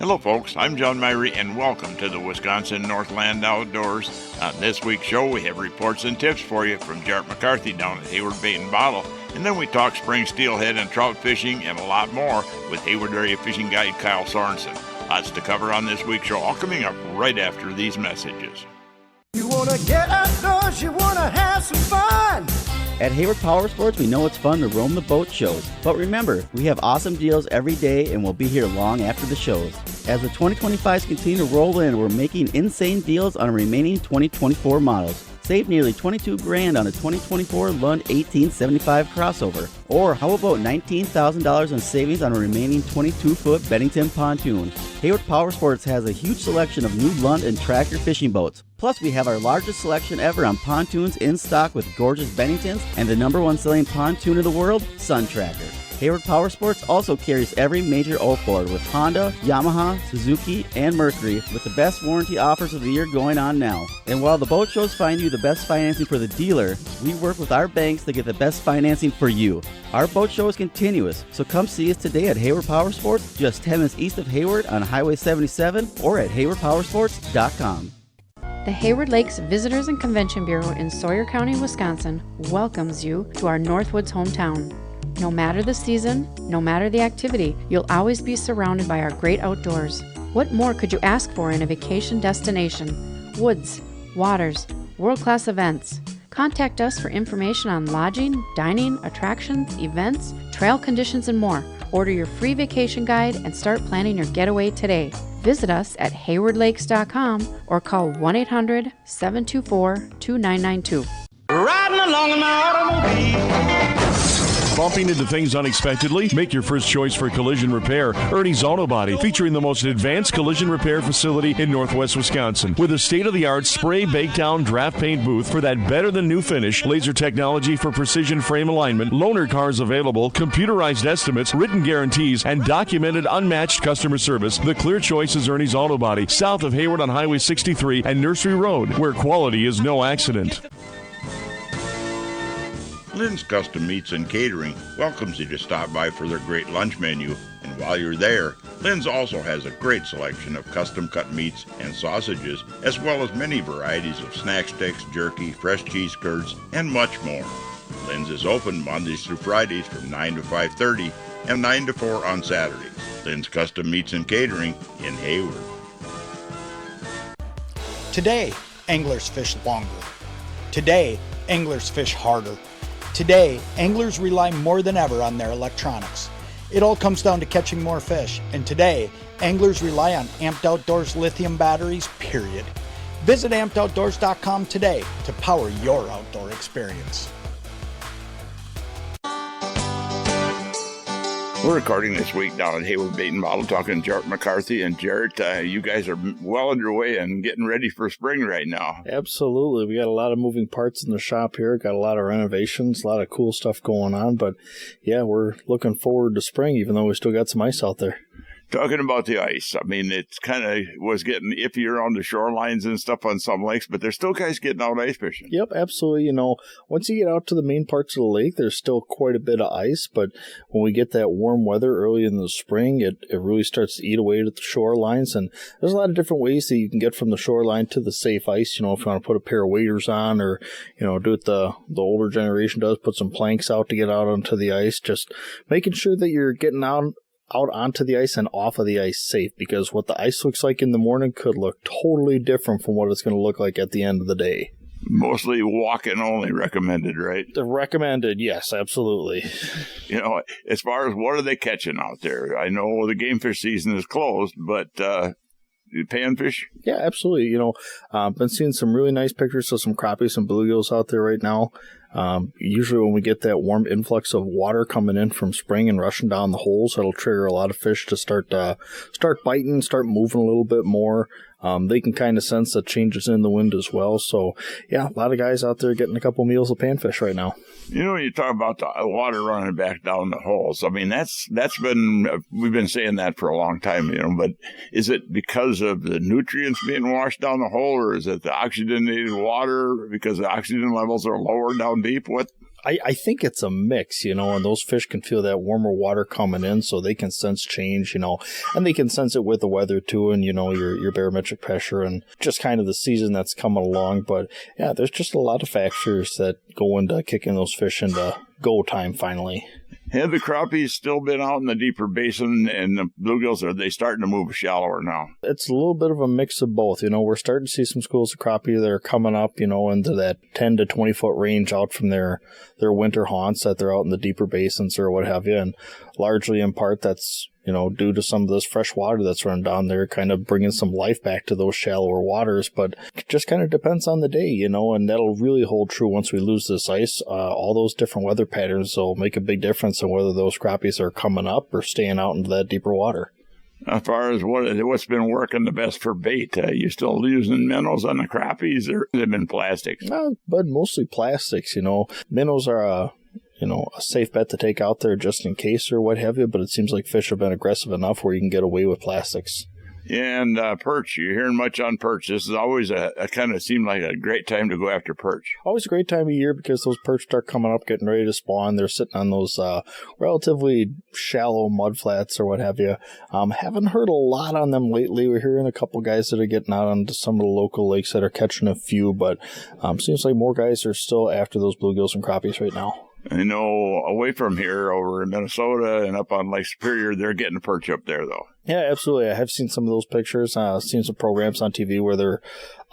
Hello folks, I'm John Myrie and welcome to the Wisconsin Northland Outdoors. On this week's show we have reports and tips for you from Jarrett McCarthy down at Hayward Bait and Bottle. And then we talk spring steelhead and trout fishing and a lot more with Hayward Area Fishing Guide Kyle Sorensen. Lots to cover on this week's show, all coming up right after these messages. You want to get outdoors, you want to have some fun. At Hayward Power Sports, we know it's fun to roam the boat shows. But remember, we have awesome deals every day and we'll be here long after the shows. As the 2025s continue to roll in, we're making insane deals on remaining 2024 models. Save nearly $22,000 on a 2024 Lund 1875 crossover. Or how about $19,000 in savings on a remaining 22-foot Bennington pontoon? Hayward Power Sports has a huge selection of new Lund and tractor fishing boats. Plus, we have our largest selection ever on pontoons in stock with gorgeous Benningtons and the #1 selling pontoon in the world, Sun Tracker. Hayward Power Sports also carries every major outboard with Honda, Yamaha, Suzuki, and Mercury with the best warranty offers of the year going on now. And while the boat shows find you the best financing for the dealer, we work with our banks to get the best financing for you. Our boat show is continuous, so come see us today at Hayward Power Sports, just 10 minutes east of Hayward on Highway 77 or at haywardpowersports.com. The Hayward Lakes Visitors and Convention Bureau in Sawyer County, Wisconsin welcomes you to our Northwoods hometown. No matter the season, no matter the activity, you'll always be surrounded by our great outdoors. What more could you ask for in a vacation destination? Woods, waters, world-class events. Contact us for information on lodging, dining, attractions, events, trail conditions, and more. Order your free vacation guide and start planning your getaway today. Visit us at haywardlakes.com or call 1-800-724-2992. Riding along in my automobile. Bumping into things unexpectedly? Make your first choice for collision repair. Ernie's Auto Body, featuring the most advanced collision repair facility in Northwest Wisconsin. With a state-of-the-art spray bake down draft paint booth for that better-than-new finish, laser technology for precision frame alignment, loaner cars available, computerized estimates, written guarantees, and documented unmatched customer service, the clear choice is Ernie's Auto Body, south of Hayward on Highway 63 and Nursery Road, where quality is no accident. Lynn's Custom Meats and Catering welcomes you to stop by for their great lunch menu. And while you're there, Lynn's also has a great selection of custom cut meats and sausages, as well as many varieties of snack sticks, jerky, fresh cheese curds, and much more. Lynn's is open Mondays through Fridays from 9 to 5:30 and 9 to 4 on Saturdays. Lynn's Custom Meats and Catering in Hayward. Today, anglers fish longer. Today, anglers fish harder. Today, anglers rely more than ever on their electronics. It all comes down to catching more fish, and today, anglers rely on Amped Outdoors lithium batteries, period. Visit ampedoutdoors.com today to power your outdoor experience. We're recording this week down at Hayward Bait and Bottle, talking to Jarrett McCarthy. And Jarrett, you guys are well underway and getting ready for spring right now. Absolutely. We got a lot of moving parts in the shop here. Got a lot of renovations, a lot of cool stuff going on. But yeah, we're looking forward to spring, even though we still got some ice out there. Talking about the ice, I mean, it's kind of was getting iffy around the shorelines and stuff on some lakes, but there's still guys getting out ice fishing. Yep, absolutely. You know, once you get out to the main parts of the lake, there's still quite a bit of ice, but when we get that warm weather early in the spring, it really starts to eat away at the shorelines, and there's a lot of different ways that you can get from the shoreline to the safe ice. You know, if you want to put a pair of waders on, or, you know, do what the older generation does, put some planks out to get out onto the ice, just making sure that you're getting out onto the ice and off of the ice safe, because what the ice looks like in the morning could look totally different from what it's going to look like at the end of the day. Mostly walking only recommended, right? Recommended, yes, absolutely. You know, as far as what are they catching out there? I know the game fish season is closed, but panfish? Yeah, absolutely. You know, been seeing some really nice pictures of some crappies and bluegills out there right now. Usually when we get that warm influx of water coming in from spring and rushing down the holes, that'll trigger a lot of fish to start biting, start moving a little bit more. They can kind of sense the changes in the wind as well. So, yeah, a lot of guys out there getting a couple meals of panfish right now. You know, you talk about the water running back down the holes. I mean, we've been saying that for a long time, you know, but is it because of the nutrients being washed down the hole, or is it the oxygenated water because the oxygen levels are lower down deep? What? I think it's a mix, and those fish can feel that warmer water coming in, so they can sense change, and they can sense it with the weather too, and your barometric pressure and just kind of the season that's coming along. But yeah, there's just a lot of factors that go into kicking those fish into go time finally. Have the crappies still been out in the deeper basin, and the bluegills, are they starting to move shallower now? It's a little bit of a mix of both. We're starting to see some schools of crappie that are coming up, into that 10 to 20 foot range out from their winter haunts that they're out in the deeper basins or what have you. And largely in part that's, due to some of this fresh water that's running down there, kind of bringing some life back to those shallower waters. But it just kind of depends on the day, and that'll really hold true once we lose this ice. All those different weather patterns will make a big difference in whether those crappies are coming up or staying out into that deeper water. As far as what's been working the best for bait, you still using minnows on the crappies, or they've been plastics? But mostly plastics, Minnows are a safe bet to take out there just in case or what have you, but it seems like fish have been aggressive enough where you can get away with plastics. And perch, you're hearing much on perch. This is always a kind of seemed like a great time to go after perch. Always a great time of year because those perch start coming up, getting ready to spawn. They're sitting on those relatively shallow mud flats or what have you. Haven't heard a lot on them lately. We're hearing a couple guys that are getting out onto some of the local lakes that are catching a few, but seems like more guys are still after those bluegills and crappies right now. I know away from here, over in Minnesota and up on Lake Superior, they're getting a perch up there, though. Yeah, absolutely. I have seen some of those pictures. Seen some programs on TV where they're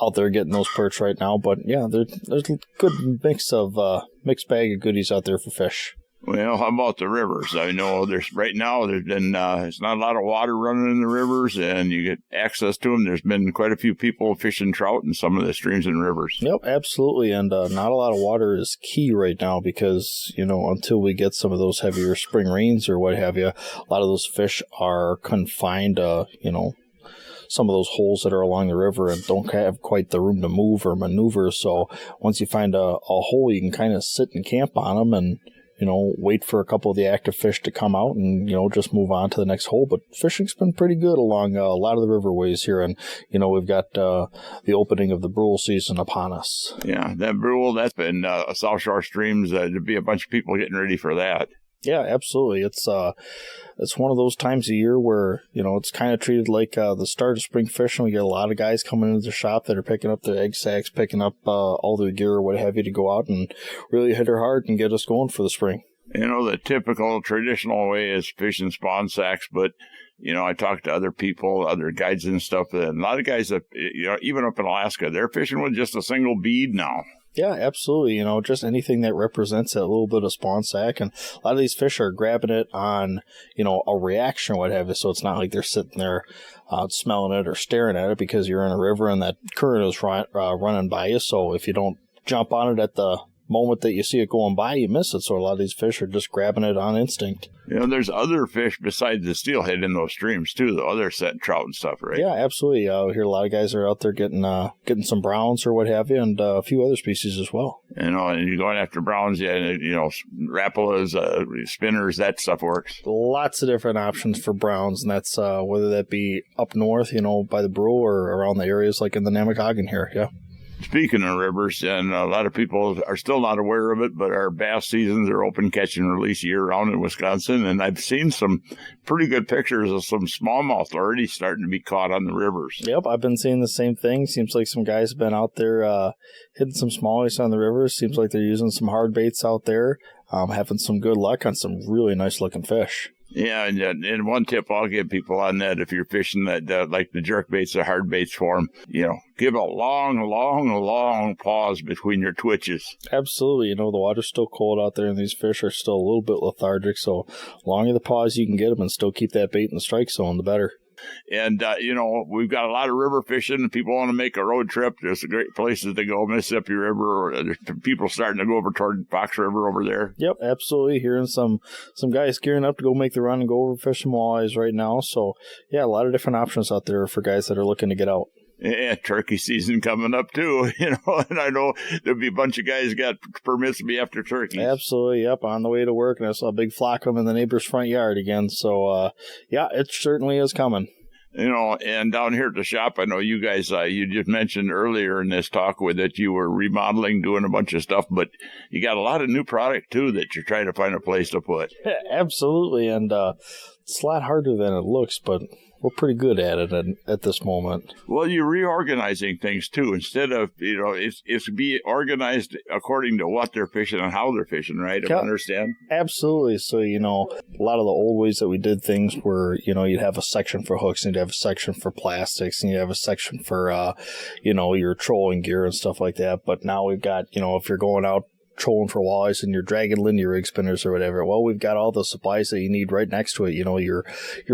out there getting those perch right now. But yeah, there's a good mixed bag of goodies out there for fish. Well, how about the rivers? I know there's been it's not a lot of water running in the rivers, and you get access to them. There's been quite a few people fishing trout in some of the streams and rivers. Yep, absolutely. And not a lot of water is key right now because, until we get some of those heavier spring rains or what have you, a lot of those fish are confined to, some of those holes that are along the river and don't have quite the room to move or maneuver. So once you find a hole, you can kind of sit and camp on them and wait for a couple of the active fish to come out and, just move on to the next hole. But fishing's been pretty good along a lot of the riverways here. And, we've got the opening of the brule season upon us. Yeah, that brule, that's been South Shore streams. There'd be a bunch of people getting ready for that. Yeah, absolutely. It's one of those times of year where, it's kind of treated like the start of spring fishing. We get a lot of guys coming into the shop that are picking up their egg sacks, picking up all their gear or what have you to go out and really hit her hard and get us going for the spring. The typical traditional way is fishing spawn sacks, but, I talk to other people, other guides and stuff, and a lot of guys that, even up in Alaska, they're fishing with just a single bead now. Yeah, absolutely. Just anything that represents that little bit of spawn sack. And a lot of these fish are grabbing it on, a reaction or what have you. So it's not like they're sitting there smelling it or staring at it because you're in a river and that current is running by you. So if you don't jump on it at the moment that you see it going by, you miss it. So a lot of these fish are just grabbing it on instinct. There's other fish besides the steelhead in those streams too, though. Other set trout and stuff, right? Yeah, absolutely. I hear a lot of guys are out there getting some browns or what have you, and a few other species as well. And you're going after browns, rapalas, spinners, that stuff works. Lots of different options for browns, and that's whether that be up north, by the Brule or around the areas like in the Namakagon here. Yeah. Speaking of rivers, and a lot of people are still not aware of it, but our bass seasons are open catch and release year-round in Wisconsin, and I've seen some pretty good pictures of some smallmouth already starting to be caught on the rivers. Yep, I've been seeing the same thing. Seems like some guys have been out there hitting some smallies on the rivers. Seems like they're using some hard baits out there, having some good luck on some really nice-looking fish. Yeah, and one tip I'll give people on that, if you're fishing that like the jerk baits, the hard baits for them, give a long pause between your twitches. Absolutely. The water's still cold out there and these fish are still a little bit lethargic, so the longer the pause you can get them and still keep that bait in the strike zone, the better. And, we've got a lot of river fishing and people want to make a road trip. There's great places to go, Mississippi River, or there's people starting to go over toward Fox River over there. Yep, absolutely. Hearing some guys gearing up to go make the run and go over fish some walleyes right now. So, yeah, a lot of different options out there for guys that are looking to get out. Yeah, turkey season coming up too, and I know there'll be a bunch of guys got permits to be after turkeys. Absolutely, yep, on the way to work, and I saw a big flock of them in the neighbor's front yard again, so, yeah, it certainly is coming. And down here at the shop, I know you guys, you just mentioned earlier in this talk that you were remodeling, doing a bunch of stuff, but you got a lot of new product, too, that you're trying to find a place to put. Yeah, absolutely, and it's a lot harder than it looks, but we're pretty good at it at this moment. Well, you're reorganizing things, too. Instead of, it's be organized according to what they're fishing and how they're fishing, right? I understand? Absolutely. So, a lot of the old ways that we did things were, you'd have a section for hooks, and you'd have a section for plastics, and you'd have a section for, your trolling gear and stuff like that. But now we've got, if you're going out trolling for walleyes and you're dragging linear rig spinners or whatever, well, we've got all the supplies that you need right next to it. Your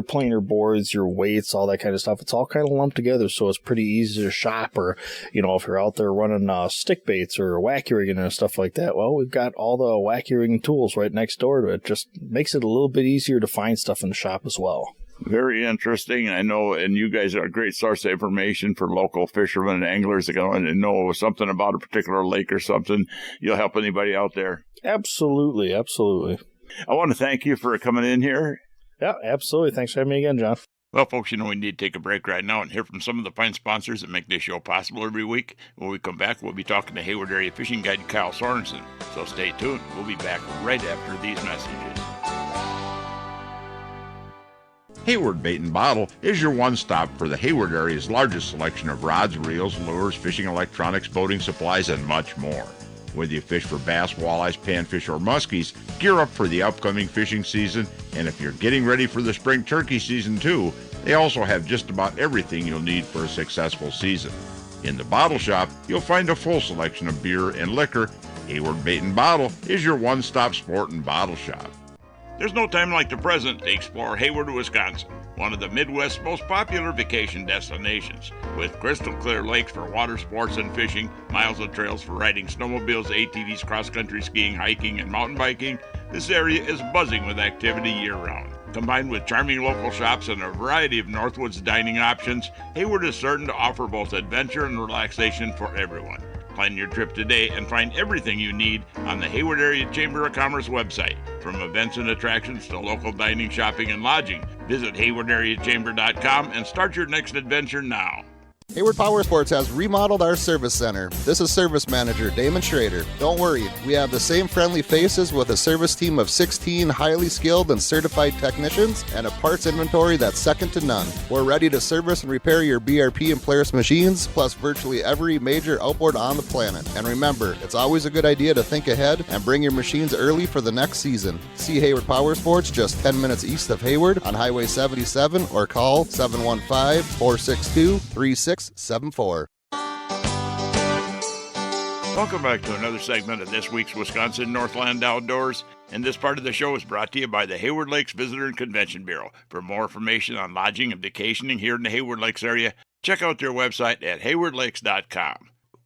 planer boards, your weights, all that kind of stuff. It's all kind of lumped together, so it's pretty easy to shop. Or if you're out there running stick baits or wacky rigging and stuff like that, well, we've got all the wacky rigging tools right next door to it. Just makes it a little bit easier to find stuff in the shop as well. Very interesting. I know, and you guys are a great source of information for local fishermen and anglers that go in and know something about a particular lake or something. You'll help anybody out there. Absolutely, absolutely. I want to thank you for coming in here. Yeah, absolutely. Thanks for having me again, John. Well, folks, we need to take a break right now and hear from some of the fine sponsors that make this show possible every week. When we come back, we'll be talking to Hayward Area Fishing Guide Kyle Sorensen. So stay tuned. We'll be back right after these messages. Hayward Bait and Bottle is your one-stop for the Hayward area's largest selection of rods, reels, lures, fishing electronics, boating supplies, and much more. Whether you fish for bass, walleyes, panfish, or muskies, gear up for the upcoming fishing season, and if you're getting ready for the spring turkey season too, they also have just about everything you'll need for a successful season. In the bottle shop, you'll find a full selection of beer and liquor. Hayward Bait and Bottle is your one-stop sport and bottle shop. There's no time like the present to explore Hayward, Wisconsin, one of the Midwest's most popular vacation destinations. With crystal clear lakes for water sports and fishing, miles of trails for riding snowmobiles, ATVs, cross-country skiing, hiking, and mountain biking, this area is buzzing with activity year-round. Combined with charming local shops and a variety of Northwoods dining options, Hayward is certain to offer both adventure and relaxation for everyone. Plan your trip today and find everything you need on the Hayward Area Chamber of Commerce website. From events and attractions to local dining, shopping, and lodging, visit haywardareachamber.com and start your next adventure now. Hayward Power Sports has remodeled our service center. This is Service Manager Damon Schrader. Don't worry, we have the same friendly faces with a service team of 16 highly skilled and certified technicians and a parts inventory that's second to none. We're ready to service and repair your BRP and Polaris machines, plus virtually every major outboard on the planet. And remember, it's always a good idea to think ahead and bring your machines early for the next season. See Hayward Power Sports just 10 minutes east of Hayward on Highway 77 or call 715-462-3674. Welcome back to another segment of this week's Wisconsin Northland Outdoors. And this part of the show is brought to you by the Hayward Lakes Visitor and Convention Bureau. For more information on lodging and vacationing here in the Hayward Lakes area, check out their website at haywardlakes.com.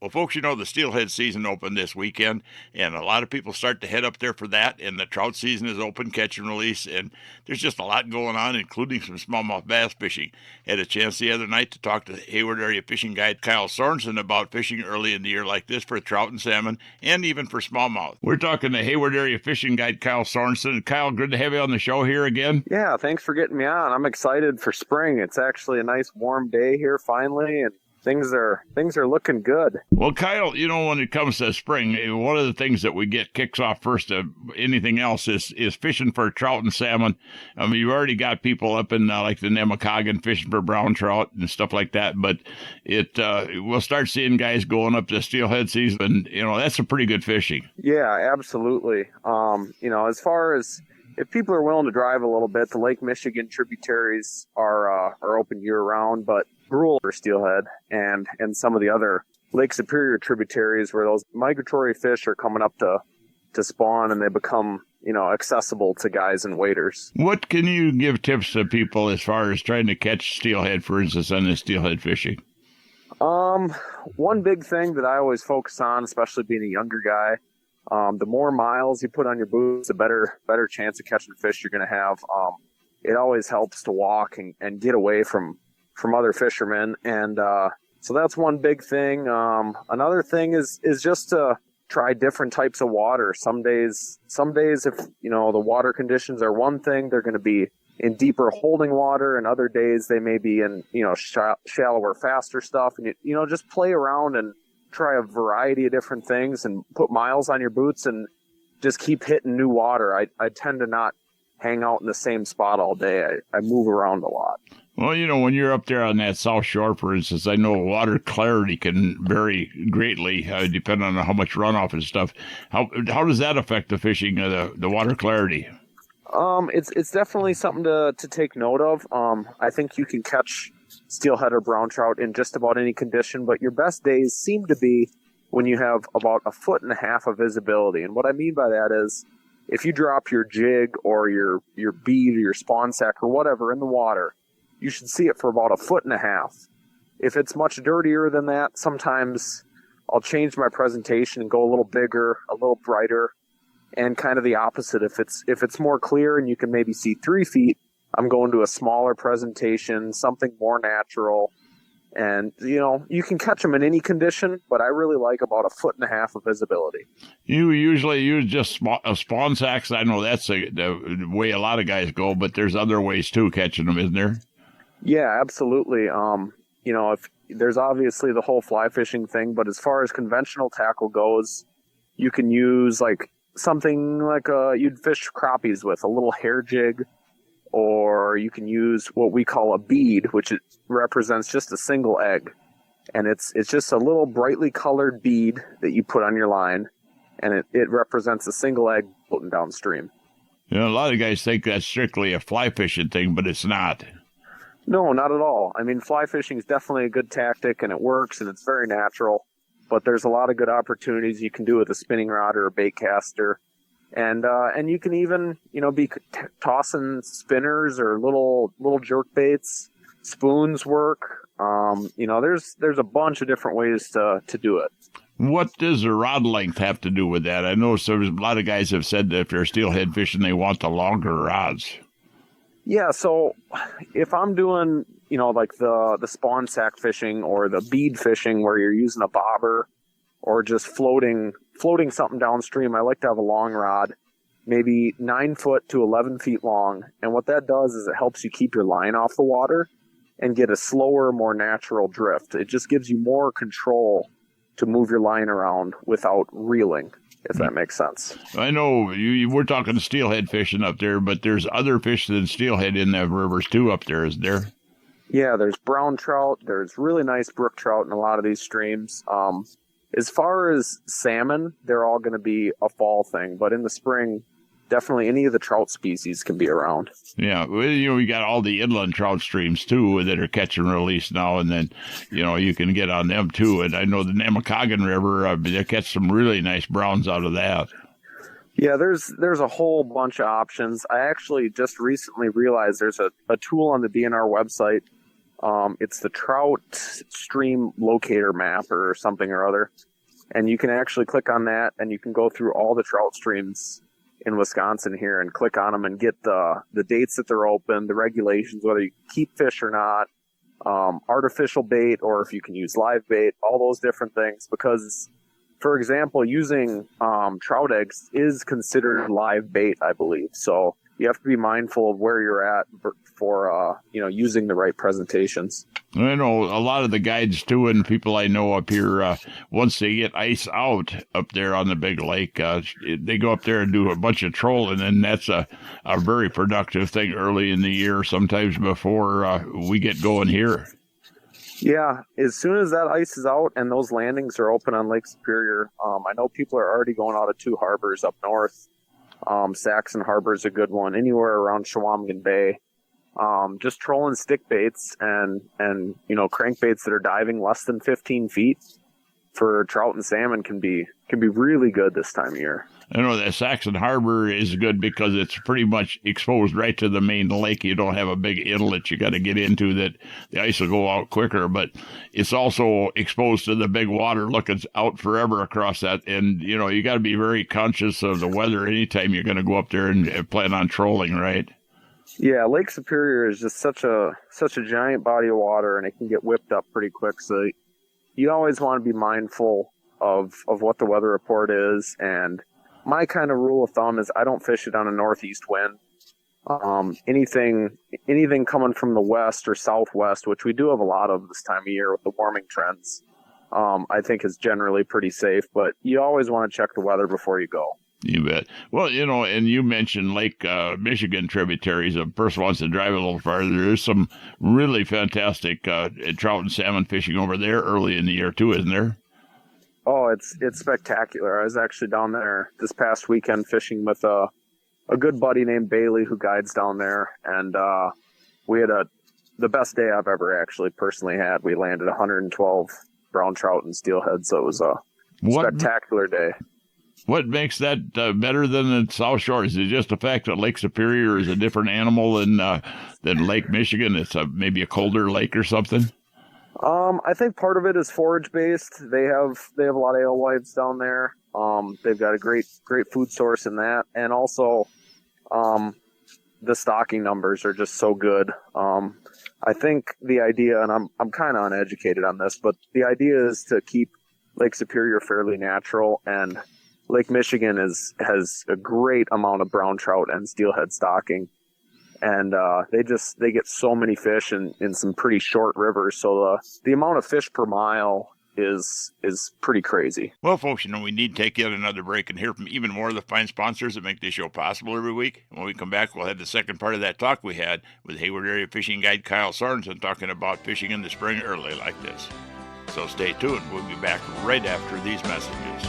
Well, folks, the steelhead season opened this weekend, and a lot of people start to head up there for that, and the trout season is open, catch and release, and there's just a lot going on, including some smallmouth bass fishing. Had a chance the other night to talk to Hayward Area Fishing Guide Kyle Sorensen about fishing early in the year like this for trout and salmon, and even for smallmouth. We're talking to Hayward Area Fishing Guide Kyle Sorensen. Kyle, good to have you on the show here again. Yeah, thanks for getting me on. I'm excited for spring. It's actually a nice warm day here finally, and things are looking good. Well, Kyle, when it comes to spring, one of the things that we get kicks off first of anything else is fishing for trout and salmon. I mean, you've already got people up in like the Nemacoggin fishing for brown trout and stuff like that, but we'll start seeing guys going up to steelhead season, and that's some pretty good fishing. Yeah, absolutely. As far as if people are willing to drive a little bit, the Lake Michigan tributaries are open year-round, but Brule for steelhead and some of the other Lake Superior tributaries where those migratory fish are coming up to spawn and they become, accessible to guys and waders. What can you give tips to people as far as trying to catch steelhead, for instance, on the steelhead fishing? One big thing that I always focus on, especially being a younger guy, the more miles you put on your boots, the better chance of catching fish you're going to have. It always helps to walk and get away from other fishermen. And so that's one big thing. Another thing is just to try different types of water. Some days if, the water conditions are one thing, they're going to be in deeper holding water, and other days they may be in, shallower, faster stuff. And, just play around and try a variety of different things and put miles on your boots and just keep hitting new water. I tend to not hang out in the same spot all day. I move around a lot. Well, when you're up there on that South Shore, for instance, I know water clarity can vary greatly depending on how much runoff and stuff. How does that affect the fishing, the water clarity? It's definitely something to take note of. I think you can catch steelhead or brown trout in just about any condition, but your best days seem to be when you have about 1.5 foot of visibility. And what I mean by that is if you drop your jig or your bead or your spawn sack or whatever in the water, you should see it for about 1.5 foot. If it's much dirtier than that, sometimes I'll change my presentation and go a little bigger, a little brighter, and kind of the opposite. If it's more clear and you can maybe see 3 feet, I'm going to a smaller presentation, something more natural. And, you can catch them in any condition, but I really like about 1.5 foot of visibility. You usually use just spawn sacks. I know that's the way a lot of guys go, but there's other ways too catching them, isn't there? Yeah, absolutely. If there's obviously the whole fly fishing thing, but as far as conventional tackle goes, you can use something like you'd fish crappies with, a little hair jig, or you can use what we call a bead, which represents just a single egg. And it's just a little brightly colored bead that you put on your line, and it represents a single egg floating downstream. A lot of guys think that's strictly a fly fishing thing, but it's not. No, not at all. I mean, fly fishing is definitely a good tactic, and it works, and it's very natural. But there's a lot of good opportunities you can do with a spinning rod or a bait caster. And you can even, be tossing spinners or little jerk baits. Spoons work. There's a bunch of different ways to do it. What does the rod length have to do with that? I know a lot of guys have said that if they're steelhead fishing, they want the longer rods. Yeah, so if I'm doing, the spawn sack fishing or the bead fishing where you're using a bobber or just floating something downstream, I like to have a long rod, maybe 9 foot to 11 feet long. And what that does is it helps you keep your line off the water and get a slower, more natural drift. It just gives you more control to move your line around without reeling, if that makes sense. I know we're talking steelhead fishing up there, but there's other fish than steelhead in the rivers too up there, isn't there? Yeah, there's brown trout. There's really nice brook trout in a lot of these streams. As far as salmon, they're all going to be a fall thing, but in the spring, definitely any of the trout species can be around. Yeah, we got all the inland trout streams too that are catch and release now, and then you can get on them too. And I know the Nemacoggin River, they catch some really nice browns out of that. Yeah, there's a whole bunch of options. I actually just recently realized there's a tool on the DNR website. It's the Trout Stream Locator Map or something or other. And you can actually click on that, and you can go through all the trout streams in Wisconsin here and click on them and get the dates that they're open, the regulations, whether you keep fish or not, artificial bait, or if you can use live bait, all those different things. Because, for example, using trout eggs is considered live bait, I believe. So you have to be mindful of where you're at for using the right presentations. I know a lot of the guides too, and people I know up here, once they get ice out up there on the big lake, they go up there and do a bunch of trolling, and that's a very productive thing early in the year, sometimes before we get going here. Yeah, as soon as that ice is out and those landings are open on Lake Superior, I know people are already going out of 2 harbors up north. Saxon Harbor is a good one, anywhere around Chequamegon Bay. Just trolling stick baits and crankbaits that are diving less than 15 feet for trout and salmon can be really good this time of year. I know that Saxon Harbor is good because it's pretty much exposed right to the main lake. You don't have a big inlet you got to get into that the ice will go out quicker, but it's also exposed to the big water looking out forever across that. And, you got to be very conscious of the weather anytime you're going to go up there and plan on trolling, right? Yeah, Lake Superior is just such a giant body of water, and it can get whipped up pretty quick. So you always want to be mindful of what the weather report is. And my kind of rule of thumb is I don't fish it on a northeast wind. Anything coming from the west or southwest, which we do have a lot of this time of year with the warming trends, I think is generally pretty safe. But you always want to check the weather before you go. You bet. Well, and you mentioned Lake Michigan tributaries. A person wants to drive a little farther. There's some really fantastic trout and salmon fishing over there early in the year too, isn't there? Oh, it's spectacular. I was actually down there this past weekend fishing with a good buddy named Bailey who guides down there, and we had the best day I've ever actually personally had. We landed 112 brown trout and steelhead, so it was a spectacular day. What makes that better than the South Shore? Is it just the fact that Lake Superior is a different animal than Lake Michigan? It's maybe a colder lake or something? I think part of it is forage based. They have a lot of alewives down there. They've got a great food source in that, and also the stocking numbers are just so good. I think the idea, and I'm kind of uneducated on this, but the idea is to keep Lake Superior fairly natural, and Lake Michigan has a great amount of brown trout and steelhead stocking, and they get so many fish in some pretty short rivers. So the amount of fish per mile is pretty crazy. Well, folks, we need to take yet another break and hear from even more of the fine sponsors that make this show possible every week. When we come back, we'll have the second part of that talk we had with Hayward Area Fishing Guide Kyle Sorensen talking about fishing in the spring early like this. So stay tuned. We'll be back right after these messages.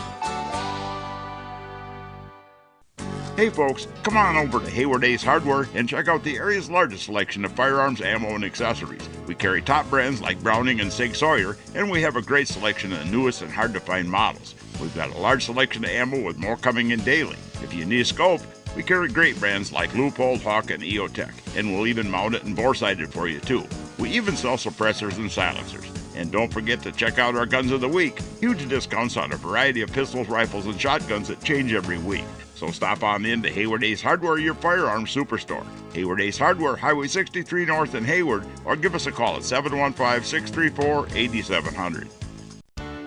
Hey folks, come on over to Hayward Ace Hardware and check out the area's largest selection of firearms, ammo, and accessories. We carry top brands like Browning and Sig Sauer, and we have a great selection of the newest and hard-to-find models. We've got a large selection of ammo with more coming in daily. If you need a scope, we carry great brands like Leupold, Hawk, and EOTech, and we'll even mount it and bore-sight it for you too. We even sell suppressors and silencers. And don't forget to check out our Guns of the Week. Huge discounts on a variety of pistols, rifles, and shotguns that change every week. So stop on in to Hayward Ace Hardware, your firearms superstore. Hayward Ace Hardware, Highway 63 North in Hayward, or give us a call at 715-634-8700.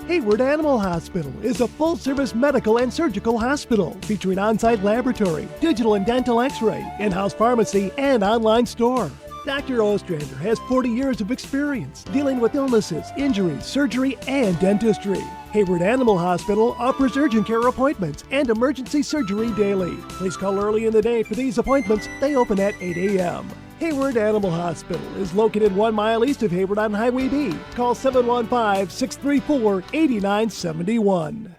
Hayward Animal Hospital is a full-service medical and surgical hospital featuring on-site laboratory, digital and dental x-ray, in-house pharmacy, and online store. Dr. Ostrander has 40 years of experience dealing with illnesses, injuries, surgery, and dentistry. Hayward Animal Hospital offers urgent care appointments and emergency surgery daily. Please call early in the day for these appointments. They open at 8 a.m. Hayward Animal Hospital is located 1 mile east of Hayward on Highway B. Call 715-634-8971.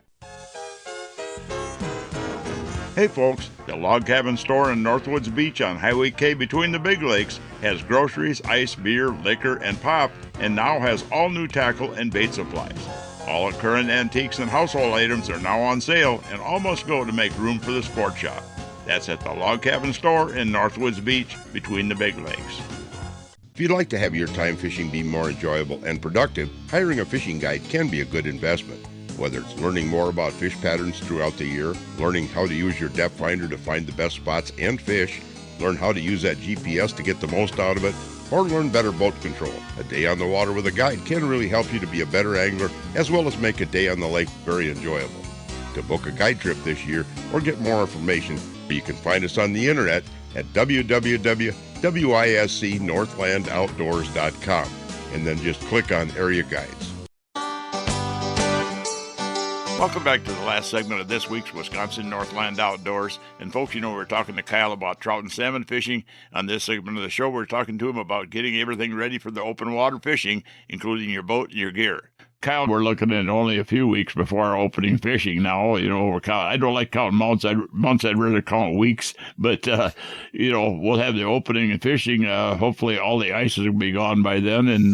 Hey folks, the Log Cabin Store in Northwoods Beach on Highway K between the Big Lakes has groceries, ice, beer, liquor, and pop, and now has all new tackle and bait supplies. All current antiques and household items are now on sale and all must go to make room for the sport shop. That's at the Log Cabin Store in Northwoods Beach between the Big Lakes. If you'd like to have your time fishing be more enjoyable and productive, hiring a fishing guide can be a good investment. Whether it's learning more about fish patterns throughout the year, learning how to use your depth finder to find the best spots and fish, learn how to use that GPS to get the most out of it, or learn better boat control. A day on the water with a guide can really help you to be a better angler, as well as make a day on the lake very enjoyable. To book a guide trip this year or get more information, you can find us on the internet at www.wiscnorthlandoutdoors.com, and then just click on Area Guides. Welcome back to the last segment of this week's Wisconsin Northland Outdoors. And folks, we're talking to Kyle about trout and salmon fishing. On this segment of the show, we're talking to him about getting everything ready for the open water fishing, including your boat and your gear. Kyle, we're looking at only a few weeks before our opening fishing now. I don't like counting months. I'd rather count weeks. But, we'll have the opening and fishing. Hopefully all the ice will be gone by then. And,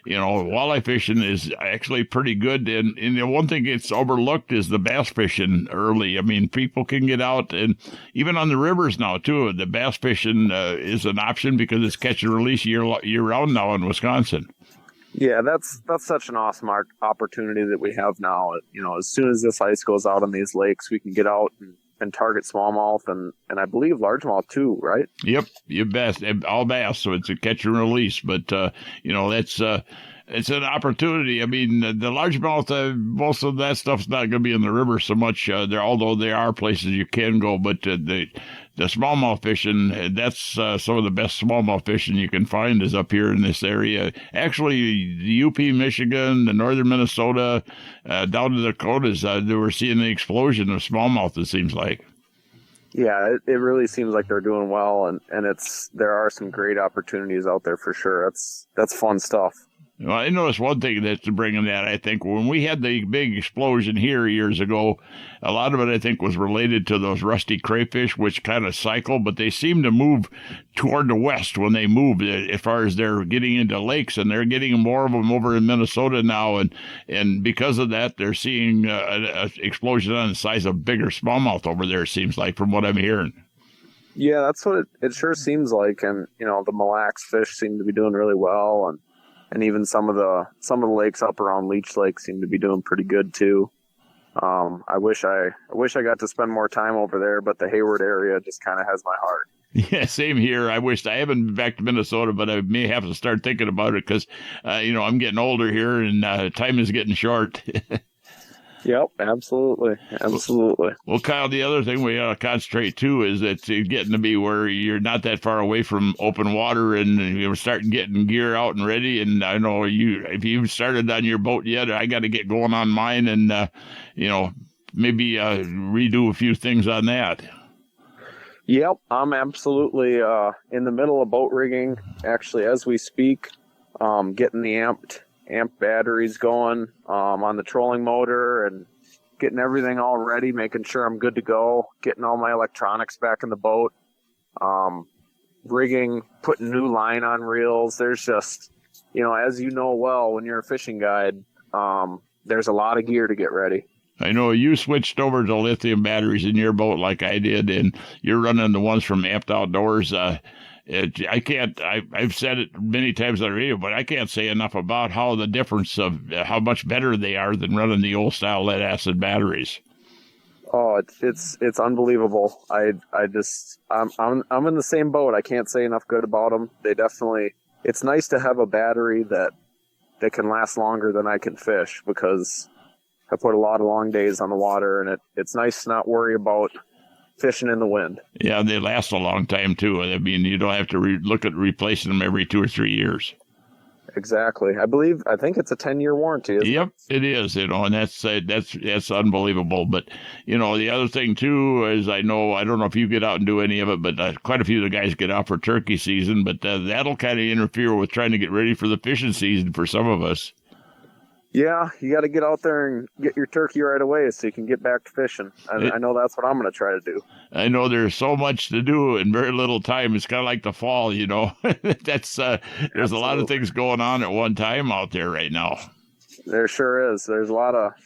walleye fishing is actually pretty good. And the one thing that's overlooked is the bass fishing early. I mean, people can get out, and even on the rivers now, too. The bass fishing is an option because it's catch and release year-round now in Wisconsin. Yeah, that's such an awesome opportunity that we have now. As soon as this ice goes out on these lakes, we can get out and target smallmouth and I believe largemouth too, right? Yep, you bet. All bass, so it's a catch and release. But that's it's an opportunity. I mean, the largemouth, most of that stuff's not going to be in the river so much. Although there are places you can go, but the the smallmouth fishing, that's some of the best smallmouth fishing you can find is up here in this area. Actually, the UP, Michigan, the northern Minnesota, down to the Dakotas, they were seeing the explosion of smallmouth, it seems like. Yeah, it really seems like they're doing well, and there are some great opportunities out there for sure. That's fun stuff. Well, I noticed one thing that's bringing that, I think, when we had the big explosion here years ago, a lot of it, I think, was related to those rusty crayfish, which kind of cycle, but they seem to move toward the west when they move, as far as they're getting into lakes, and they're getting more of them over in Minnesota now, and because of that, they're seeing an explosion on the size of bigger smallmouth over there, it seems like, from what I'm hearing. Yeah, that's what it sure seems like, and, the Mille Lacs fish seem to be doing really well, and even some of the lakes up around Leech Lake seem to be doing pretty good too. I wish I got to spend more time over there, but the Hayward area just kind of has my heart. Yeah, same here. I haven't been back to Minnesota, but I may have to start thinking about it because, I'm getting older here and time is getting short. Yep, absolutely. Well, Kyle, the other thing we ought to concentrate too is that it's getting to be where you're not that far away from open water, and you're starting getting gear out and ready. And I know if you started on your boat yet, I got to get going on mine, and maybe redo a few things on that. Yep, I'm absolutely in the middle of boat rigging, actually, as we speak, getting the amp batteries going on the trolling motor and getting everything all ready, making sure I'm good to go, getting all my electronics back in the boat, rigging, putting new line on reels. There's just, as you know well, when you're a fishing guide, there's a lot of gear to get ready. I know you switched over to lithium batteries in your boat like I did, and you're running the ones from Amped Outdoors. I've said it many times on the radio, but I can't say enough about how the difference of how much better they are than running the old style lead acid batteries. Oh, it's unbelievable. I'm in the same boat. I can't say enough good about them. It's nice to have a battery that can last longer than I can fish, because I put a lot of long days on the water, and it's nice to not worry about fishing in the wind. Yeah, they last a long time too. I mean, you don't have to look at replacing them every 2 or 3 years. Exactly. I think it's a 10-year warranty. Yep, it is. And that's unbelievable. But the other thing too is I don't know if you get out and do any of it, but quite a few of the guys get out for turkey season. But that'll kind of interfere with trying to get ready for the fishing season for some of us. Yeah, you got to get out there and get your turkey right away so you can get back to fishing. I know that's what I'm going to try to do. I know there's so much to do in very little time. It's kind of like the fall, There's a lot of things going on at one time out there right now. There sure is. There's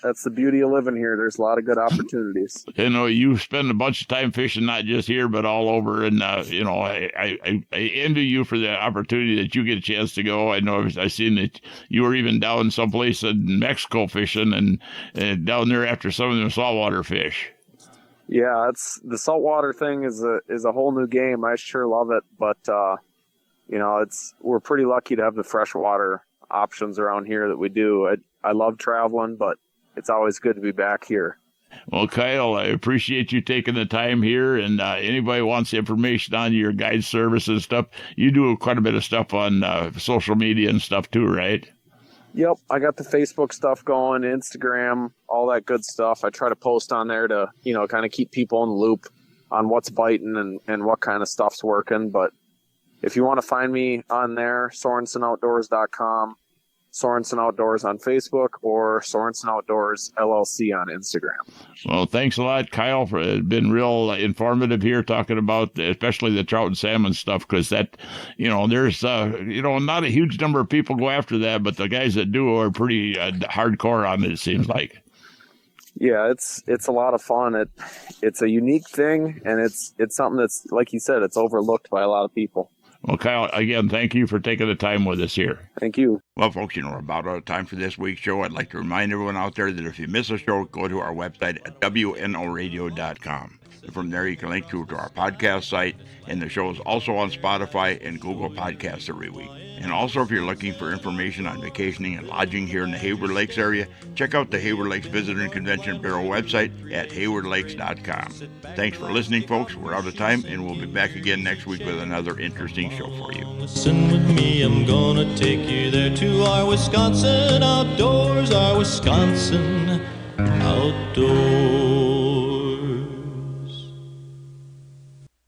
that's the beauty of living here. There's a lot of good opportunities. You spend a bunch of time fishing, not just here, but all over. And, I envy you for the opportunity that you get a chance to go. I know I've seen that you were even down someplace in Mexico fishing and down there after some of them saltwater fish. Yeah, the saltwater thing is a whole new game. I sure love it. But, we're pretty lucky to have the freshwater options around here that we do. I love traveling, but it's always good to be back here. Well, Kyle, I appreciate you taking the time here, and anybody wants information on your guide service and stuff, you do quite a bit of stuff on social media and stuff too, right? Yep, I got the Facebook stuff going, Instagram, all that good stuff. I try to post on there to, kind of keep people in the loop on what's biting and what kind of stuff's working. But if you want to find me on there, SorensenOutdoors.com, Sorensen Outdoors on Facebook, or Sorensen Outdoors LLC on Instagram. Well, thanks a lot, Kyle. It's been real informative here talking about especially the trout and salmon stuff, because that, there's, not a huge number of people go after that, but the guys that do are pretty hardcore on it seems like. Yeah, it's a lot of fun. It's a unique thing, and it's something that's, like you said, it's overlooked by a lot of people. Well, Kyle, again, thank you for taking the time with us here. Thank you. Well, folks, we're about out of time for this week's show. I'd like to remind everyone out there that if you miss a show, go to our website at wnoradio.com. And from there, you can link to our podcast site, and the show is also on Spotify and Google Podcasts every week. And also, if you're looking for information on vacationing and lodging here in the Hayward Lakes area, check out the Hayward Lakes Visitor and Convention Bureau website at haywardlakes.com. Thanks for listening, folks. We're out of time, and we'll be back again next week with another interesting show for you. Listen with me, I'm gonna take you there to our Wisconsin outdoors, our Wisconsin outdoors.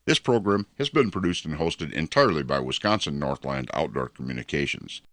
This program has been produced and hosted entirely by Wisconsin Northland Outdoor Communications.